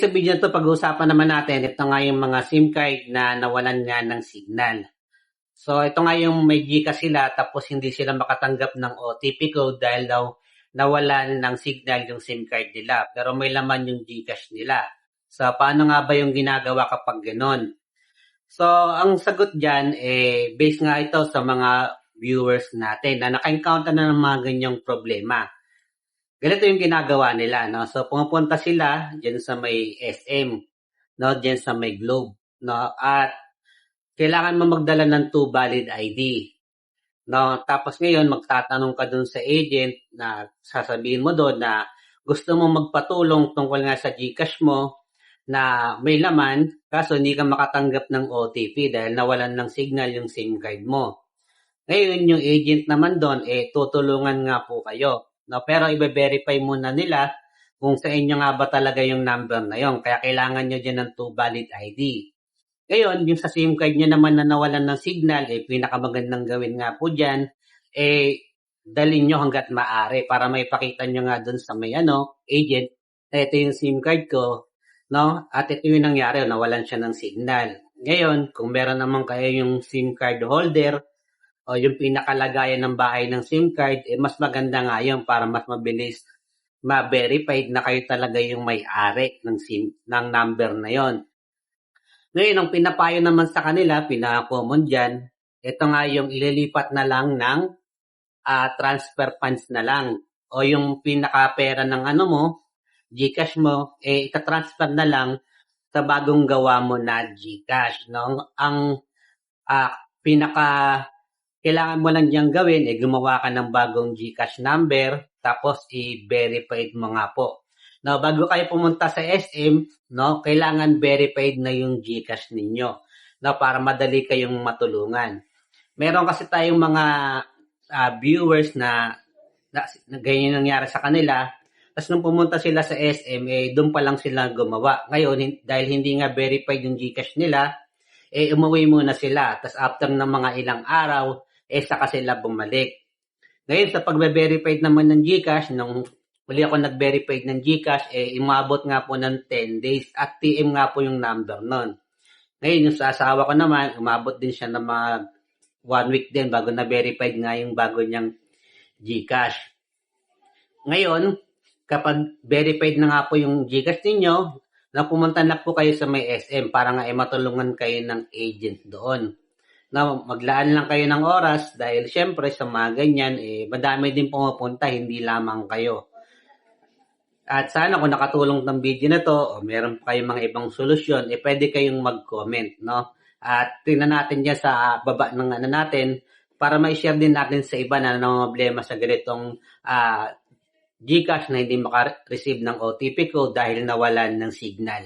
Sa video na 'to pag-uusapan naman natin ito nga yung mga SIM card na nawalan nga ng signal. So ito nga yung may GCash sila tapos hindi sila makatanggap ng OTP code dahil daw nawalan ng signal yung SIM card nila pero may laman yung GCash nila. So paano nga ba yung ginagawa kapag gano'n? So ang sagot diyan based nga ito sa mga viewers natin na naka-encounter na ng mga ganyang problema. Ganito yung ginagawa nila, no? So, pumupunta sila dyan sa may SM, no? Dyan sa may Globe, no? At kailangan mo magdala ng 2 valid ID, no? Tapos ngayon, magtatanong ka dun sa agent na sasabihin mo doon na gusto mo magpatulong tungkol nga sa GCash mo na may laman, kaso hindi ka makatanggap ng OTP dahil nawalan ng signal yung SIM card mo. Ngayon, yung agent naman doon, tutulungan nga po kayo. No, pero i-verify muna nila kung sa inyo nga ba talaga yung number na yon. Kaya kailangan nyo dyan ng 2 valid ID. Ngayon, yung sa SIM card nyo naman na nawalan ng signal, pinakamagandang gawin nga po dyan, dalhin nyo hanggat maaari para may pakita nyo nga dun sa may agent, ito yung SIM card ko, no? At ito yung nangyari, nawalan siya ng signal. Ngayon, kung meron naman kayo yung SIM card holder, o yung pinakalagayan ng bahay ng SIM card, mas maganda nga yun para mas mabilis ma-verified na kayo talaga yung may-ari ng number na yon. Ngayon, ang pinapayo naman sa kanila, pinaka-common dyan, ito nga yung ililipat na lang ng transfer funds na lang. O yung pinaka-pera ng GCash mo, ita-transfer na lang sa bagong gawa mo na GCash. No? Ang kailangan mo lang diyang gawin, gumawa ka ng bagong GCash number, tapos i-verified mo nga po. Now, bago kayo pumunta sa SM, no, kailangan verified na yung GCash ninyo, no, para madali kayong matulungan. Meron kasi tayong mga viewers na ganyan nangyari sa kanila, tapos nung pumunta sila sa SM, doon pa lang sila gumawa. Ngayon, dahil hindi nga verified yung GCash nila, umuwi muna sila. Tapos after ng mga ilang araw, saka sila bumalik. Ngayon, sa pag-verified naman ng GCash, nung uli ako nag-verified ng GCash, umabot nga po ng 10 days at TM nga po yung number nun. Ngayon, yung sa asawa ko naman, umabot din siya ng mga 1 week din bago na-verified nga yung bago niyang GCash. Ngayon, kapag verified na nga po yung GCash ninyo, na pumunta na po kayo sa may SM para nga matulungan kayo ng agent doon. Na maglaan lang kayo ng oras dahil syempre sa mga ganyan, madami din pumupunta, hindi lamang kayo. At sana kung nakatulong ng video na to o meron pa kayong mga ibang solusyon, pwede kayong mag-comment, no? At tingnan natin dyan sa baba ng natin para ma-share din natin sa iba na problema sa ganitong GCash na hindi maka-receive ng OTP code dahil nawalan ng signal.